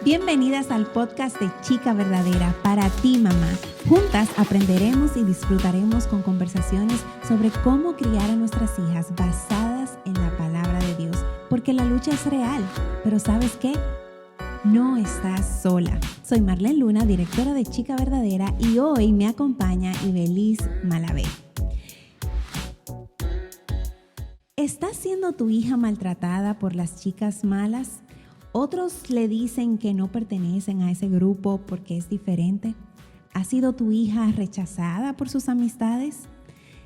Bienvenidas al podcast de Chica Verdadera para ti, mamá. Juntas aprenderemos y disfrutaremos con conversaciones sobre cómo criar a nuestras hijas basadas en la palabra de Dios. Porque la lucha es real, pero ¿sabes qué? No estás sola. Soy Marlene Luna, directora de Chica Verdadera, y hoy me acompaña Ibeliz Malavé. ¿Estás siendo tu hija maltratada por las chicas malas? Otros le dicen que no pertenecen a ese grupo porque es diferente. ¿Ha sido tu hija rechazada por sus amistades?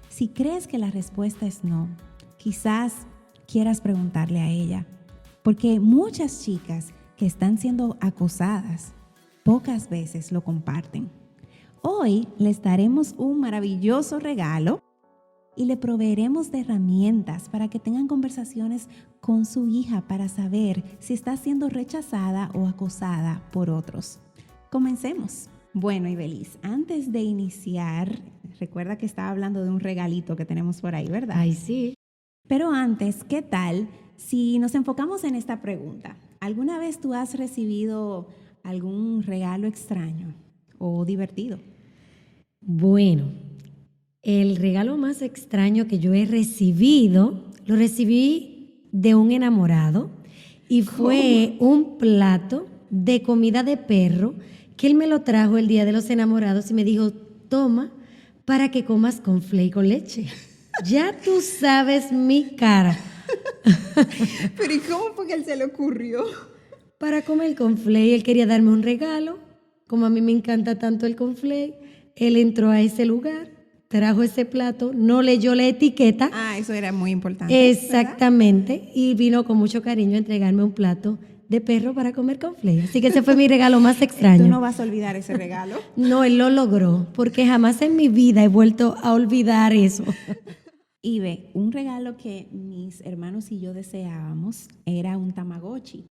Si crees que la respuesta es no, quizás quieras preguntarle a ella, porque muchas chicas que están siendo acosadas pocas veces lo comparten. Hoy les daremos un maravilloso regalo y le proveeremos de herramientas para que tengan conversaciones con su hija para saber si está siendo rechazada o acosada por otros. Comencemos. Bueno, Ibeliz, antes de iniciar, recuerda que estaba hablando de un regalito que tenemos por ahí, ¿verdad? Ay, sí. Pero antes, ¿qué tal si nos enfocamos en esta pregunta? ¿Alguna vez tú has recibido algún regalo extraño o divertido? Bueno, el regalo más extraño que yo he recibido, lo recibí de un enamorado y fue un plato de comida de perro que él me lo trajo el día de los enamorados y me dijo, toma para que comas cornflakes con leche. Ya tú sabes mi cara. Pero ¿y cómo fue que él se le ocurrió? Para comer cornflakes, él quería darme un regalo, como a mí me encanta tanto el cornflake, él entró a ese lugar, trajo ese plato, no leyó la etiqueta. Ah, eso era muy importante. Exactamente, ¿verdad? Y vino con mucho cariño a entregarme un plato de perro para comer cornflakes. Así que ese fue mi regalo más extraño. ¿Tú no vas a olvidar ese regalo? No, él lo logró, porque jamás en mi vida he vuelto a olvidar eso. Y ve, un regalo que mis hermanos y yo deseábamos era un Tamagotchi.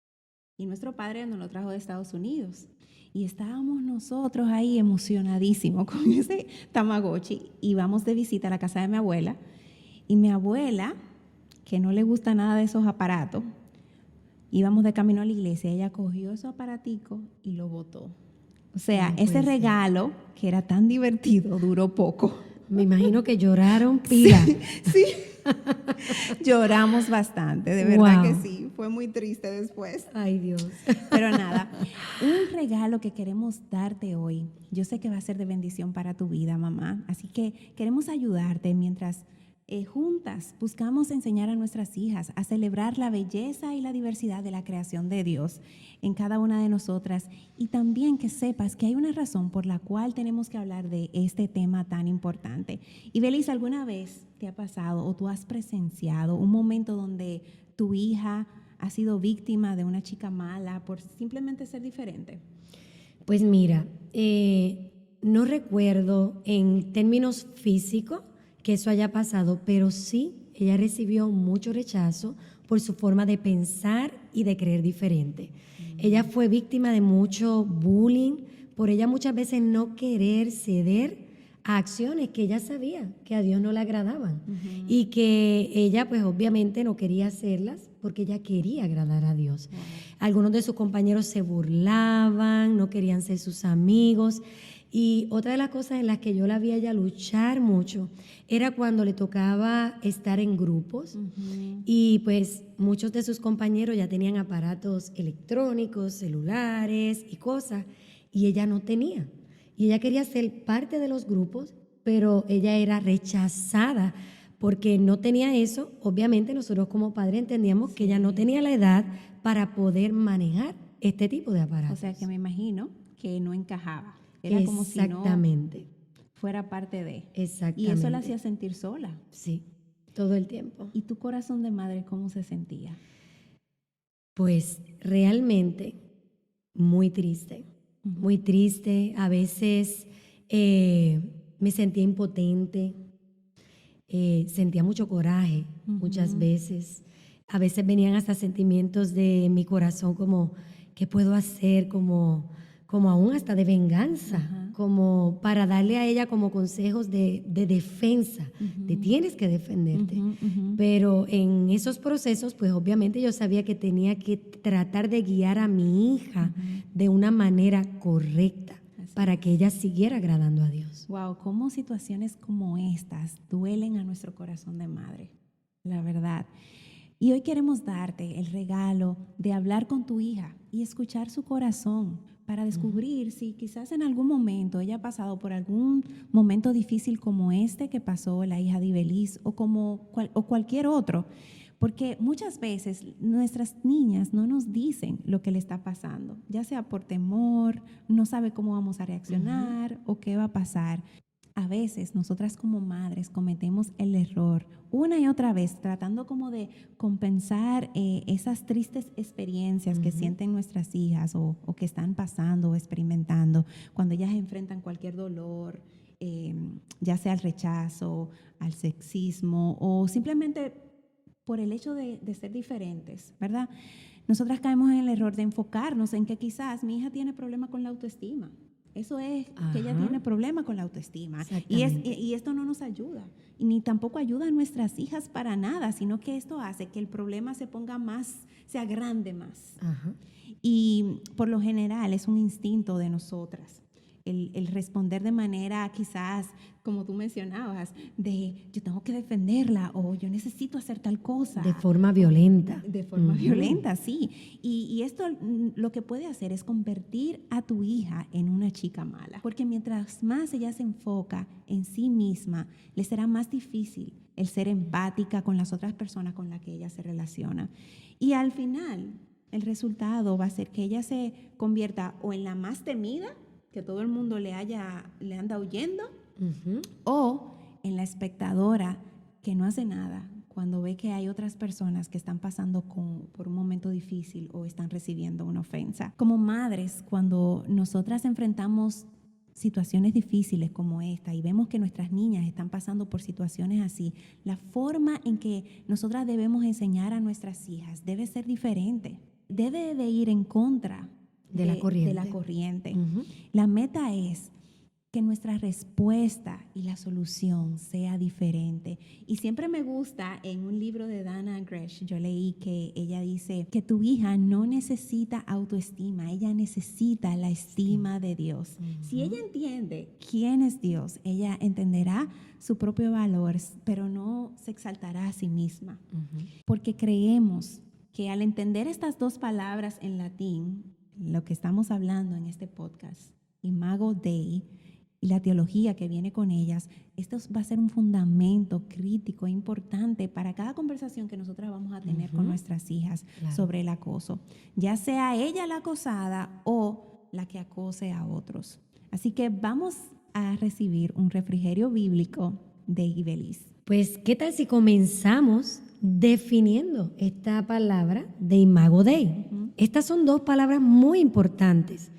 Y nuestro padre nos lo trajo de Estados Unidos. Y estábamos nosotros ahí emocionadísimos con ese Tamagotchi. Y vamos de visita a la casa de mi abuela. Y mi abuela, que no le gusta nada de esos aparatos, íbamos de camino a la iglesia. Ella cogió ese aparatico y lo botó. O sea, ese regalo, que era tan divertido, duró poco. Me imagino que lloraron pila. Sí. Lloramos bastante, de verdad que sí. Fue muy triste después. Ay, Dios. Pero nada, un regalo que queremos darte hoy, yo sé que va a ser de bendición para tu vida, mamá. Así que queremos ayudarte mientras juntas buscamos enseñar a nuestras hijas a celebrar la belleza y la diversidad de la creación de Dios en cada una de nosotras, y también que sepas que hay una razón por la cual tenemos que hablar de este tema tan importante. Ibeliz, ¿alguna vez te ha pasado o tú has presenciado un momento donde tu hija ha sido víctima de una chica mala por simplemente ser diferente? Pues mira, no recuerdo en términos físicos que eso haya pasado, pero sí, ella recibió mucho rechazo por su forma de pensar y de creer diferente. Ella fue víctima de mucho bullying por ella muchas veces no querer ceder a acciones que ella sabía que a Dios no le agradaban y que ella pues obviamente no quería hacerlas porque ella quería agradar a Dios. Algunos de sus compañeros se burlaban, no querían ser sus amigos. Y otra de las cosas en las que yo la vi a ella luchar mucho era cuando le tocaba estar en grupos y pues muchos de sus compañeros ya tenían aparatos electrónicos, celulares y cosas, y ella no tenía. Y ella quería ser parte de los grupos, pero ella era rechazada porque no tenía eso. Obviamente nosotros como padres entendíamos que ella no tenía la edad para poder manejar este tipo de aparatos. O sea que me imagino que no encajaba. Era como si no fuera parte de. Exactamente. Y eso la hacía sentir sola. Sí, todo el tiempo. ¿Y tu corazón de madre cómo se sentía? Pues realmente muy triste, muy triste. A veces me sentía impotente, sentía mucho coraje muchas veces. A veces venían hasta sentimientos de mi corazón como, ¿qué puedo hacer? Como como aún hasta de venganza, Ajá. como para darle a ella como consejos de defensa, de tienes que defenderte. Pero en esos procesos, pues obviamente yo sabía que tenía que tratar de guiar a mi hija de una manera correcta para que ella siguiera agradando a Dios. Wow, cómo situaciones como estas duelen a nuestro corazón de madre, la verdad. Y hoy queremos darte el regalo de hablar con tu hija y escuchar su corazón para descubrir si quizás en algún momento ella ha pasado por algún momento difícil como este que pasó la hija de Ibeliz o cualquier otro. Porque muchas veces nuestras niñas no nos dicen lo que le está pasando, ya sea por temor, no sabe cómo vamos a reaccionar o qué va a pasar. A veces nosotras como madres cometemos el error una y otra vez tratando como de compensar esas tristes experiencias que sienten nuestras hijas o que están pasando o experimentando cuando ellas enfrentan cualquier dolor, ya sea al rechazo, al sexismo o simplemente por el hecho de ser diferentes, ¿verdad? Nosotras caemos en el error de enfocarnos en que quizás mi hija tiene problema con la autoestima. Eso es que ella tiene problema con la autoestima. Y esto no nos ayuda. Y ni tampoco ayuda a nuestras hijas para nada, sino que esto hace que el problema se ponga más, se agrande más. Y por lo general es un instinto de nosotras. El responder de manera quizás, como tú mencionabas, de yo tengo que defenderla o yo necesito hacer tal cosa. De forma violenta. De forma violenta, sí. Y esto lo que puede hacer es convertir a tu hija en una chica mala. Porque mientras más ella se enfoca en sí misma, le será más difícil el ser empática con las otras personas con las que ella se relaciona. Y al final, el resultado va a ser que ella se convierta o en la más temida, que todo el mundo le anda huyendo, o en la espectadora que no hace nada cuando ve que hay otras personas que están pasando por un momento difícil o están recibiendo una ofensa. Como madres, cuando nosotras enfrentamos situaciones difíciles como esta y vemos que nuestras niñas están pasando por situaciones así, la forma en que nosotras debemos enseñar a nuestras hijas debe ser diferente. Debe de ir en contra de la corriente. La meta es que nuestra respuesta y la solución sea diferente. Y siempre me gusta, en un libro de Dana Gresh, yo leí que ella dice que tu hija no necesita autoestima, ella necesita la estima de Dios. Si ella entiende quién es Dios, ella entenderá su propio valor, pero no se exaltará a sí misma. Porque creemos que al entender estas dos palabras en latín, lo que estamos hablando en este podcast, Imago Dei, y la teología que viene con ellas, esto va a ser un fundamento crítico e importante para cada conversación que nosotras vamos a tener con nuestras hijas sobre el acoso, ya sea ella la acosada o la que acose a otros. Así que vamos a recibir un refrigerio bíblico de Ibeliz. Pues, ¿qué tal si comenzamos definiendo esta palabra de Imago Dei? Estas son dos palabras muy importantes.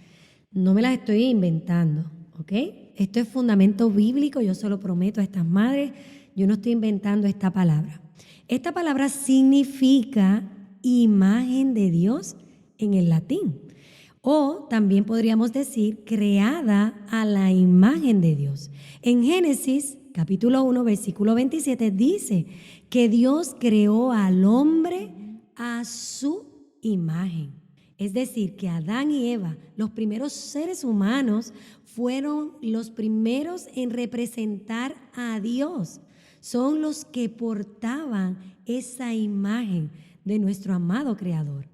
No me las estoy inventando, ¿ok? Esto es fundamento bíblico, yo se lo prometo a estas madres, yo no estoy inventando esta palabra. Esta palabra significa imagen de Dios en el latín, o también podríamos decir creada a la imagen de Dios. En Génesis capítulo 1, versículo 27 dice que Dios creó al hombre a su imagen. Es decir, que Adán y Eva, los primeros seres humanos, fueron los primeros en representar a Dios. Son los que portaban esa imagen de nuestro amado Creador.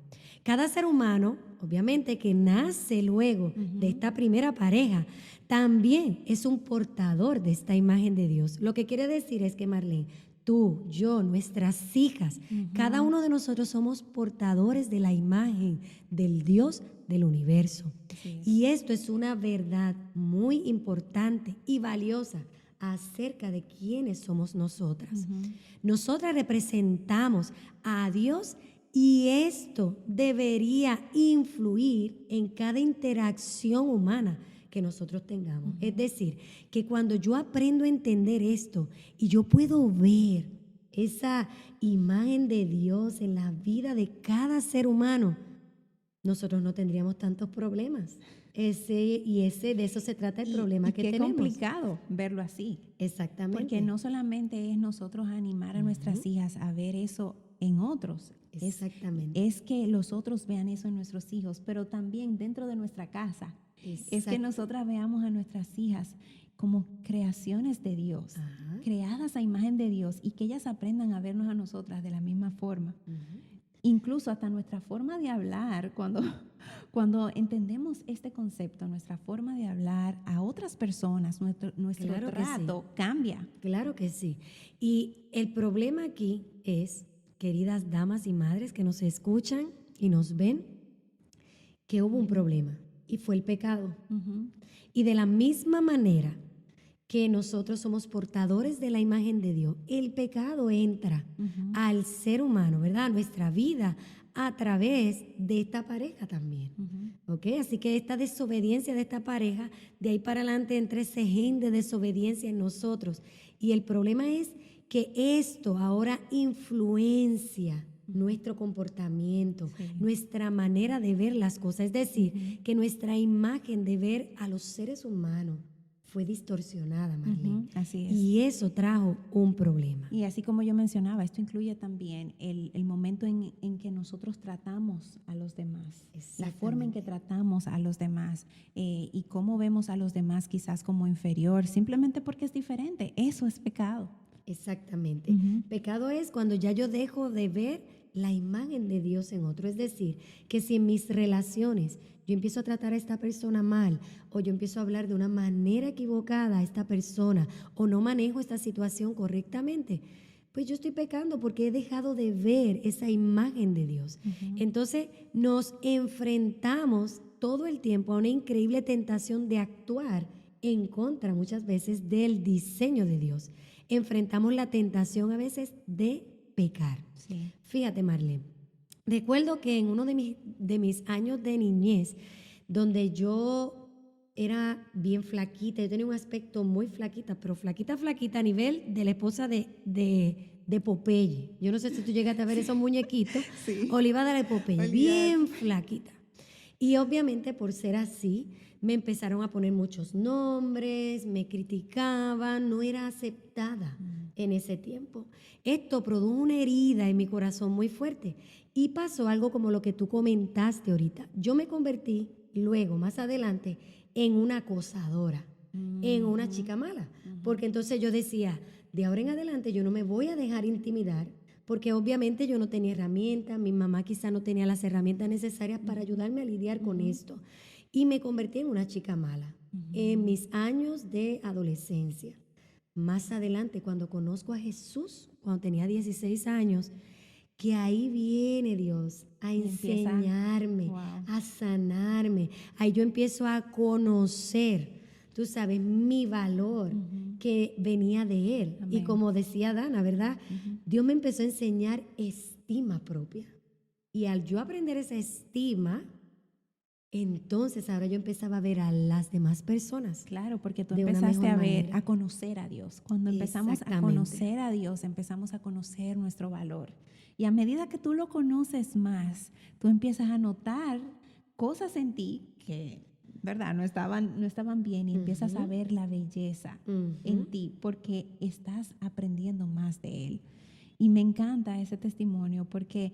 Cada ser humano, obviamente, que nace luego de esta primera pareja, también es un portador de esta imagen de Dios. Lo que quiere decir es que, Marlene, tú, yo, nuestras hijas, cada uno de nosotros somos portadores de la imagen del Dios del universo. Sí. Y esto es una verdad muy importante y valiosa acerca de quiénes somos nosotras. Nosotras representamos a Dios y esto debería influir en cada interacción humana que nosotros tengamos. Es decir, que cuando yo aprendo a entender esto y yo puedo ver esa imagen de Dios en la vida de cada ser humano, nosotros no tendríamos tantos problemas. De eso se trata el problema que qué tenemos. complicado verlo así. Exactamente. Porque no solamente es nosotros animar a nuestras hijas a ver eso en otros. Exactamente. Es que los otros vean eso en nuestros hijos, pero también dentro de nuestra casa. Es que nosotras veamos a nuestras hijas como creaciones de Dios, creadas a imagen de Dios, y que ellas aprendan a vernos a nosotras de la misma forma. Incluso hasta nuestra forma de hablar, cuando entendemos este concepto, nuestra forma de hablar a otras personas, nuestro Claro trato que sí. cambia. Claro que sí. Y el problema aquí es, queridas damas y madres que nos escuchan y nos ven, que hubo un problema y fue el pecado. Y de la misma manera que nosotros somos portadores de la imagen de Dios, el pecado entra al ser humano, ¿verdad? A nuestra vida a través de esta pareja también. ¿Ok? Así que esta desobediencia de esta pareja, de ahí para adelante entra ese gen de desobediencia en nosotros. Y el problema es que esto ahora influencia nuestro comportamiento, nuestra manera de ver las cosas. Es decir, que nuestra imagen de ver a los seres humanos fue distorsionada, Marlene. Así es. Y eso trajo un problema. Y así como yo mencionaba, esto incluye también el momento en que nosotros tratamos a los demás, la forma en que tratamos a los demás, y cómo vemos a los demás quizás como inferior, simplemente porque es diferente. Eso es pecado. Exactamente. Pecado es cuando ya yo dejo de ver la imagen de Dios en otro. Es decir, que si en mis relaciones yo empiezo a tratar a esta persona mal, o yo empiezo a hablar de una manera equivocada a esta persona, o no manejo esta situación correctamente, pues yo estoy pecando porque he dejado de ver esa imagen de Dios. Entonces nos enfrentamos todo el tiempo a una increíble tentación de actuar en contra muchas veces del diseño de Dios. Enfrentamos la tentación a veces de pecar. Sí. Fíjate, Marlene, recuerdo que en uno de mis años de niñez, donde yo era bien flaquita, yo tenía un aspecto muy flaquita, pero flaquita a nivel de la esposa de Popeye. Yo no sé si tú llegaste a ver esos muñequitos. Olivada de Popeye, bien flaquita. Y obviamente por ser así, me empezaron a poner muchos nombres, me criticaban, no era aceptada en ese tiempo. Esto produjo una herida en mi corazón muy fuerte y pasó algo como lo que tú comentaste ahorita. Yo me convertí luego, más adelante, en una acosadora, en una chica mala, porque entonces yo decía, de ahora en adelante yo no me voy a dejar intimidar, porque obviamente yo no tenía herramientas, mi mamá quizá no tenía las herramientas necesarias para ayudarme a lidiar con esto. Y me convertí en una chica mala en mis años de adolescencia. Más adelante, cuando conozco a Jesús, cuando tenía 16 años, que ahí viene Dios a enseñarme, a sanarme. Ahí yo empiezo a conocer, tú sabes, mi valor que venía de Él. Amén. Y como decía Dana, ¿verdad? Dios me empezó a enseñar estima propia. Y al yo aprender esa estima, entonces ahora yo empezaba a ver a las demás personas. Claro, porque tú empezaste a conocer a Dios. Cuando empezamos a conocer a Dios, empezamos a conocer nuestro valor. Y a medida que tú lo conoces más, tú empiezas a notar cosas en ti que, ¿verdad?, no estaban bien, y empiezas a ver la belleza en ti porque estás aprendiendo más de Él. Y me encanta ese testimonio porque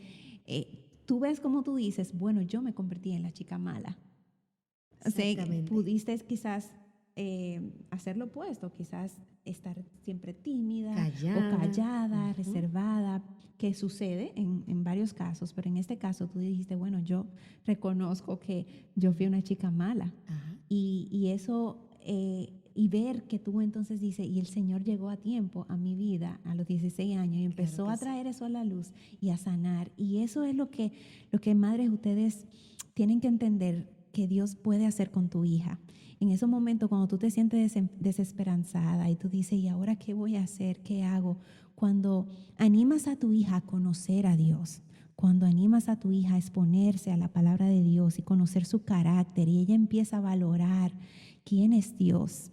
tú ves como tú dices, bueno, yo me convertí en la chica mala. O sea, pudiste quizás hacer lo opuesto, quizás estar siempre tímida o callada, reservada, que sucede en varios casos, pero en este caso tú dijiste, bueno, yo reconozco que yo fui una chica mala. Y eso, y ver que tú entonces dices, y el Señor llegó a tiempo a mi vida a los 16 años y empezó a traer eso a la luz y a sanar. Y eso es lo que madres, ustedes tienen que entender que Dios puede hacer con tu hija. En esos momentos cuando tú te sientes desesperanzada y tú dices, ¿y ahora qué voy a hacer? ¿Qué hago? Cuando animas a tu hija a conocer a Dios, cuando animas a tu hija a exponerse a la palabra de Dios y conocer su carácter, y ella empieza a valorar quién es Dios,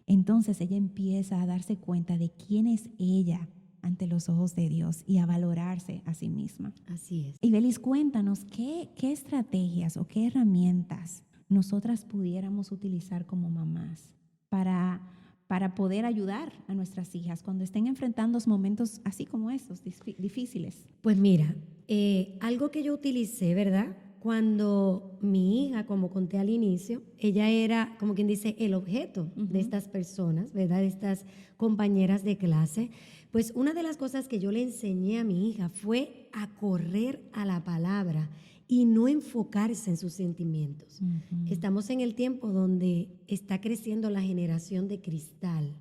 entonces ella empieza a darse cuenta de quién es ella ante los ojos de Dios y a valorarse a sí misma. Así es. Ibelis, cuéntanos qué estrategias o qué herramientas nosotras pudiéramos utilizar como mamás para poder ayudar a nuestras hijas cuando estén enfrentando momentos así como estos, difíciles. Pues mira, algo que yo utilicé, ¿verdad? Cuando mi hija, como conté al inicio, ella era, como quien dice, el objeto de estas personas, ¿verdad? De estas compañeras de clase. Pues una de las cosas que yo le enseñé a mi hija fue a correr a la palabra y no enfocarse en sus sentimientos. Estamos en el tiempo donde está creciendo la generación de cristal.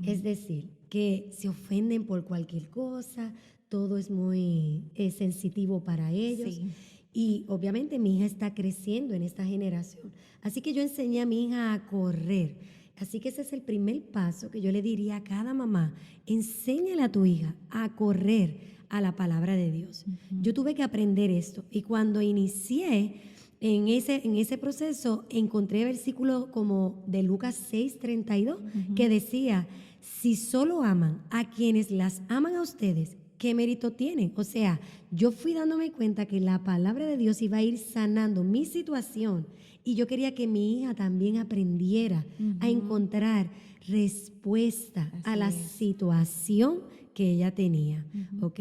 Es decir, que se ofenden por cualquier cosa, todo es muy sensitivo para ellos. Sí. Y obviamente mi hija está creciendo en esta generación. Así que yo enseñé a mi hija a correr. Así que ese es el primer paso que yo le diría a cada mamá. Enséñale a tu hija a correr a la palabra de Dios. Yo tuve que aprender esto. Y cuando inicié en ese proceso, encontré versículos como de Lucas 6:32, que decía, si solo aman a quienes las aman a ustedes, ¿qué mérito tienen? O sea, yo fui dándome cuenta que la palabra de Dios iba a ir sanando mi situación y yo quería que mi hija también aprendiera a encontrar respuesta a la situación que ella tenía, ¿ok?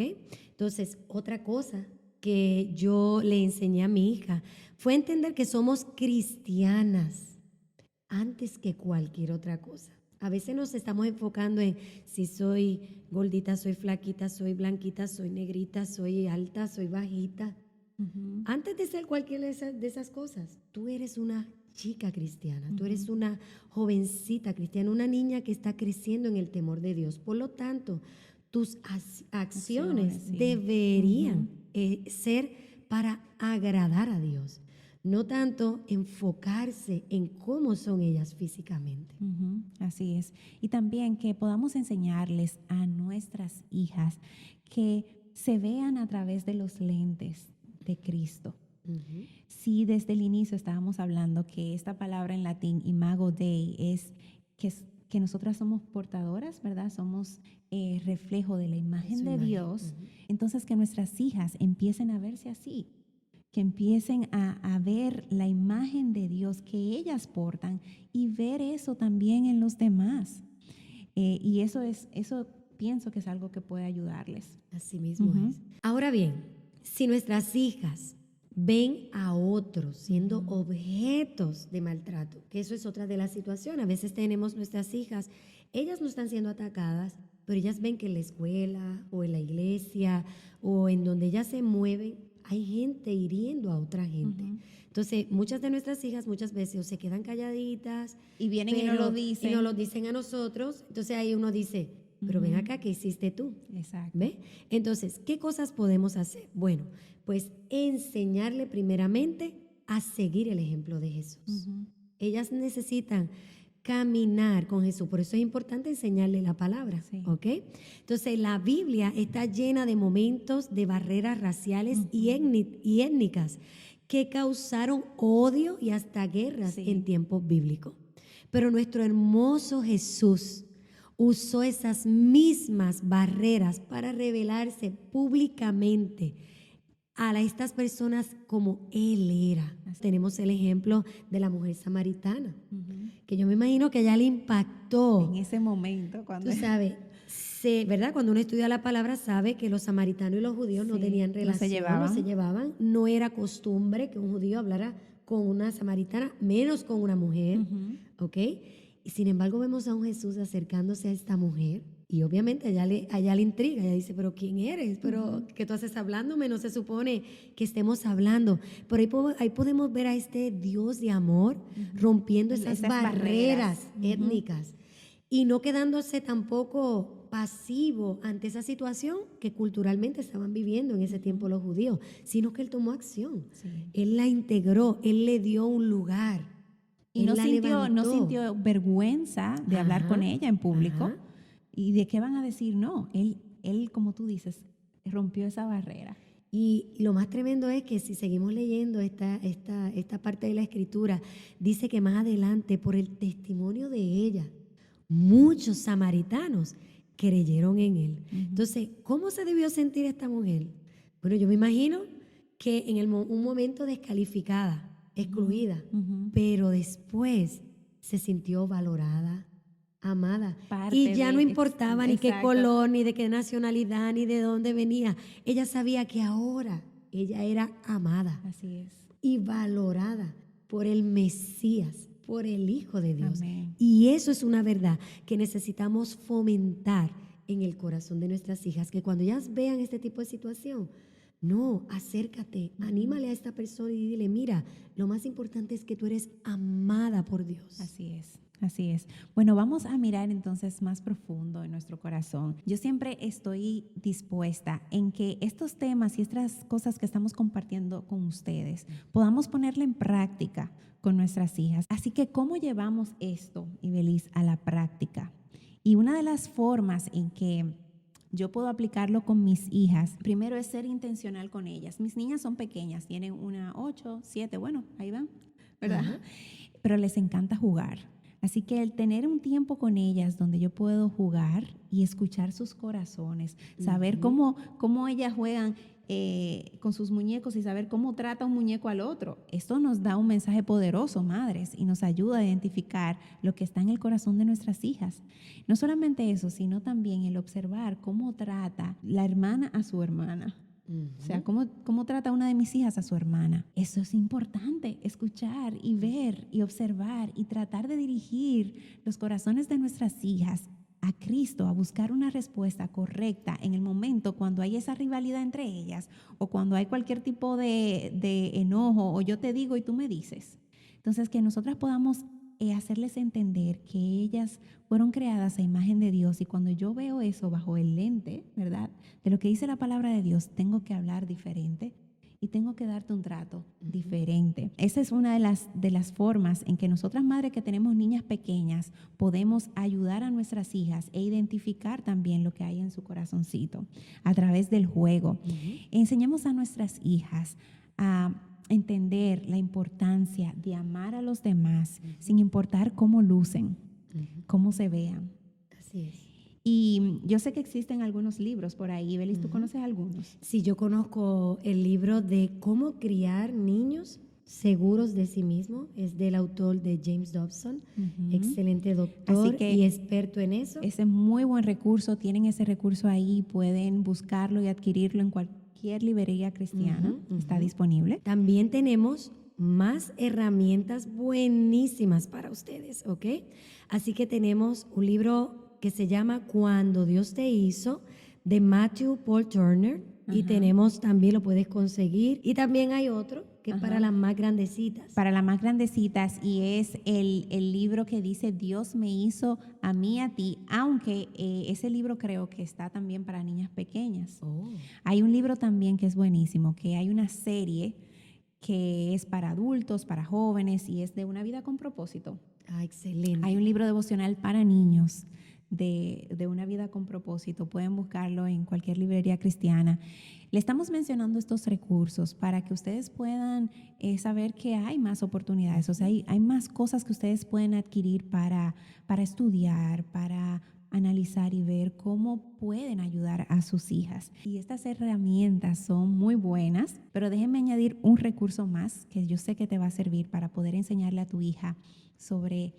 Entonces, otra cosa que yo le enseñé a mi hija fue entender que somos cristianas antes que cualquier otra cosa. A veces nos estamos enfocando en si soy gordita, soy flaquita, soy blanquita, soy negrita, soy alta, soy bajita. Antes de ser cualquiera de esas cosas, tú eres una chica cristiana, tú eres una jovencita cristiana, una niña que está creciendo en el temor de Dios. Por lo tanto, tus acciones sí. deberían ser para agradar a Dios. No tanto enfocarse en cómo son ellas físicamente. Así es. Y también que podamos enseñarles a nuestras hijas que se vean a través de los lentes de Cristo. Si desde el inicio estábamos hablando que esta palabra en latín, imago Dei, es que nosotras somos portadoras, ¿verdad? Somos reflejo de la imagen de Dios. Entonces que nuestras hijas empiecen a verse así, que empiecen a ver la imagen de Dios que ellas portan y ver eso también en los demás. Y eso pienso que es algo que puede ayudarles. Así mismo es. Ahora bien, si nuestras hijas ven a otros siendo objetos de maltrato, que eso es otra de las situaciones. A veces tenemos nuestras hijas, ellas no están siendo atacadas, pero ellas ven que en la escuela o en la iglesia o en donde ellas se mueven, hay gente hiriendo a otra gente. Entonces, muchas de nuestras hijas muchas veces o se quedan calladitas y vienen y no lo dicen. Y no lo dicen a nosotros. Entonces ahí uno dice, pero ven acá, ¿qué hiciste tú? Exacto. ¿Ve? Entonces, ¿qué cosas podemos hacer? Bueno, pues enseñarle primeramente a seguir el ejemplo de Jesús. Ellas necesitan caminar con Jesús, por eso es importante enseñarle la palabra, ¿ok? Entonces, la Biblia está llena de momentos de barreras raciales y étnicas que causaron odio y hasta guerras en tiempos bíblicos. Pero nuestro hermoso Jesús usó esas mismas barreras para revelarse públicamente a estas personas como Él era. Tenemos el ejemplo de la mujer samaritana, que yo me imagino que ya le impactó. En ese momento, cuando... Tú sabes, ¿verdad? Cuando uno estudia la palabra sabe que los samaritanos y los judíos no tenían relación, no se llevaban. No era costumbre que un judío hablara con una samaritana, menos con una mujer, ¿ok? Y sin embargo vemos a un Jesús acercándose a esta mujer y obviamente allá le intriga, ella dice, pero ¿quién eres? ¿Pero qué tú haces hablándome? No se supone que estemos hablando. Pero ahí podemos ver a este Dios de amor rompiendo esas barreras étnicas y no quedándose tampoco pasivo ante esa situación que culturalmente estaban viviendo en ese tiempo los judíos, sino que Él tomó acción. Él la integró, Él le dio un lugar. Y no sintió vergüenza de hablar con ella en público. ¿Y de qué van a decir? No, él, como tú dices, rompió esa barrera. Y lo más tremendo es que si seguimos leyendo esta parte de la Escritura, dice que más adelante, por el testimonio de ella, muchos samaritanos creyeron en él. Entonces, ¿cómo se debió sentir esta mujer? Bueno, yo me imagino que en un momento descalificada, excluida, pero después se sintió valorada, amada. Y ya no importaba ni qué color, ni de qué nacionalidad, ni de dónde venía. Ella sabía que ahora ella era amada. Así es. Y valorada por el Mesías, por el Hijo de Dios. Amén. Y eso es una verdad que necesitamos fomentar en el corazón de nuestras hijas, que cuando ellas vean este tipo de situación, no, acércate, anímale a esta persona y dile, mira, lo más importante es que tú eres amada por Dios. Así es. Así es. Bueno, vamos a mirar entonces más profundo en nuestro corazón. Yo siempre estoy dispuesta en que estos temas y estas cosas que estamos compartiendo con ustedes podamos ponerla en práctica con nuestras hijas. Así que, ¿cómo llevamos esto, Ibeliz, a la práctica? Y una de las formas en que yo puedo aplicarlo con mis hijas, primero es ser intencional con ellas. Mis niñas son pequeñas, tienen una 8, 7, bueno, ahí van, ¿verdad? Uh-huh. Pero les encanta jugar. Así que el tener un tiempo con ellas donde yo puedo jugar y escuchar sus corazones, saber cómo ellas juegan con sus muñecos y saber cómo trata un muñeco al otro. Esto nos da un mensaje poderoso, madres, y nos ayuda a identificar lo que está en el corazón de nuestras hijas. No solamente eso, sino también el observar cómo trata la hermana a su hermana. O sea, ¿cómo trata una de mis hijas a su hermana? Eso es importante, escuchar y ver y observar y tratar de dirigir los corazones de nuestras hijas a Cristo, a buscar una respuesta correcta en el momento cuando hay esa rivalidad entre ellas o cuando hay cualquier tipo de enojo o yo te digo y tú me dices. Entonces, que nosotras podamos hacerles entender que ellas fueron creadas a imagen de Dios y cuando yo veo eso bajo el lente, ¿verdad?, de lo que dice la palabra de Dios, tengo que hablar diferente y tengo que darte un trato diferente. Esa es una de las formas en que nosotras madres que tenemos niñas pequeñas podemos ayudar a nuestras hijas e identificar también lo que hay en su corazoncito a través del juego. Enseñemos a nuestras hijas a entender la importancia de amar a los demás sin importar cómo lucen, cómo se vean. Así es. Y yo sé que existen algunos libros por ahí. Belis, ¿tú conoces algunos? Sí, yo conozco el libro de Cómo criar niños seguros de sí mismos. Es del autor de James Dobson. Excelente doctor. Así que y experto en eso. Ese muy buen recurso. Tienen ese recurso ahí. Pueden buscarlo y adquirirlo en cualquier librería cristiana. Está disponible. También tenemos más herramientas buenísimas para ustedes, ¿ok? Así que tenemos un libro que se llama Cuando Dios te hizo, de Matthew Paul Turner. Y tenemos, también lo puedes conseguir. Y también hay otro que es para las más grandecitas. Para las más grandecitas, y es el libro que dice Dios me hizo a mí, a ti, aunque ese libro creo que está también para niñas pequeñas. Hay un libro también que es buenísimo, que hay una serie que es para adultos, para jóvenes, y es de una vida con propósito. Excelente. Hay un libro devocional para niños de una vida con propósito. Pueden buscarlo en cualquier librería cristiana. Le estamos mencionando estos recursos para que ustedes puedan saber que hay más oportunidades. O sea, hay más cosas que ustedes pueden adquirir para estudiar, para analizar y ver cómo pueden ayudar a sus hijas. Y estas herramientas son muy buenas, pero déjenme añadir un recurso más que yo sé que te va a servir para poder enseñarle a tu hija sobre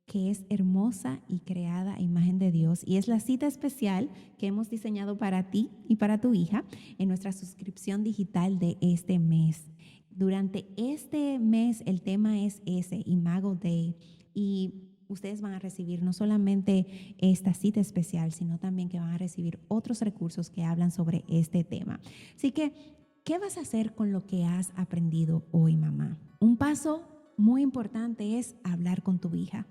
que es hermosa y creada a imagen de Dios. Y es la cita especial que hemos diseñado para ti y para tu hija en nuestra suscripción digital de este mes. Durante este mes el tema es ese, Imago Day. Y ustedes van a recibir no solamente esta cita especial, sino también que van a recibir otros recursos que hablan sobre este tema. Así que, ¿qué vas a hacer con lo que has aprendido hoy, mamá? Un paso muy importante es hablar con tu hija.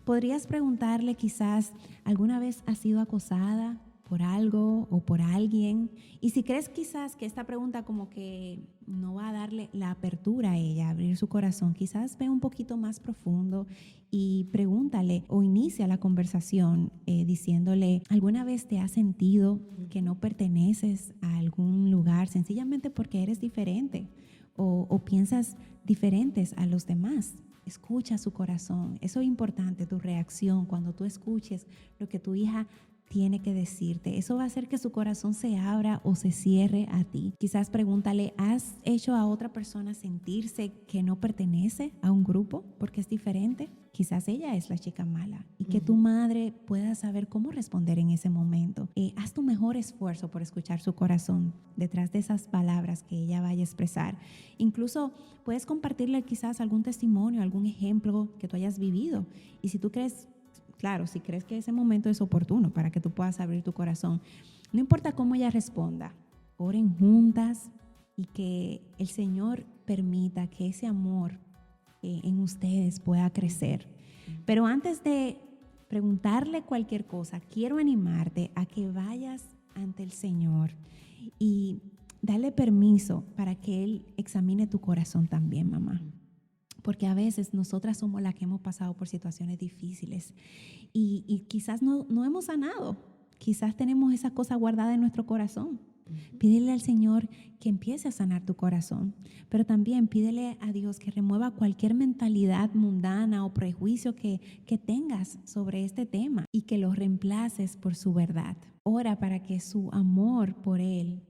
Podrías preguntarle quizás, ¿alguna vez has sido acosada por algo o por alguien? Y si crees quizás que esta pregunta como que no va a darle la apertura a ella, a abrir su corazón, quizás ve un poquito más profundo y pregúntale o inicia la conversación diciéndole, ¿alguna vez te has sentido que no perteneces a algún lugar sencillamente porque eres diferente? O piensas diferentes a los demás. Escucha su corazón. Eso es importante, tu reacción, cuando tú escuches lo que tu hija tiene que decirte. Eso va a hacer que su corazón se abra o se cierre a ti. Quizás pregúntale, ¿has hecho a otra persona sentirse que no pertenece a un grupo porque es diferente? Quizás ella es la chica mala y que tu madre pueda saber cómo responder en ese momento. Haz tu mejor esfuerzo por escuchar su corazón detrás de esas palabras que ella vaya a expresar. Incluso puedes compartirle quizás algún testimonio, algún ejemplo que tú hayas vivido. Y si tú crees, claro, si crees que ese momento es oportuno para que tú puedas abrir tu corazón, no importa cómo ella responda, oren juntas y que el Señor permita que ese amor en ustedes pueda crecer. Pero antes de preguntarle cualquier cosa, quiero animarte a que vayas ante el Señor y darle permiso para que Él examine tu corazón también, mamá. Porque a veces nosotras somos las que hemos pasado por situaciones difíciles y quizás no hemos sanado. Quizás tenemos esa cosa guardada en nuestro corazón. Pídele al Señor que empiece a sanar tu corazón, pero también pídele a Dios que remueva cualquier mentalidad mundana o prejuicio que tengas sobre este tema y que lo reemplaces por su verdad. Ora para que su amor por Él,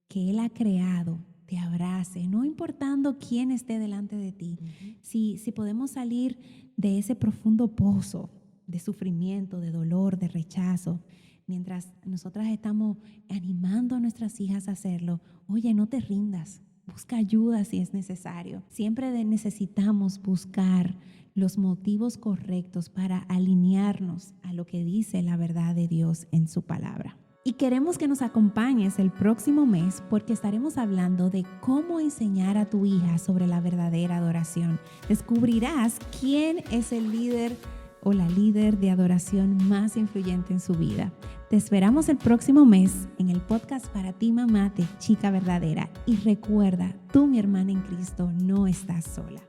que Él ha creado, te abrace, no importando quién esté delante de ti. Si podemos salir de ese profundo pozo de sufrimiento, de dolor, de rechazo, mientras nosotras estamos animando a nuestras hijas a hacerlo, oye, no te rindas, busca ayuda si es necesario. Siempre necesitamos buscar los motivos correctos para alinearnos a lo que dice la verdad de Dios en su palabra. Y queremos que nos acompañes el próximo mes porque estaremos hablando de cómo enseñar a tu hija sobre la verdadera adoración. Descubrirás quién es el líder o la líder de adoración más influyente en su vida. Te esperamos el próximo mes en el podcast para ti, mamá de Chica Verdadera. Y recuerda, tú, mi hermana en Cristo, no estás sola.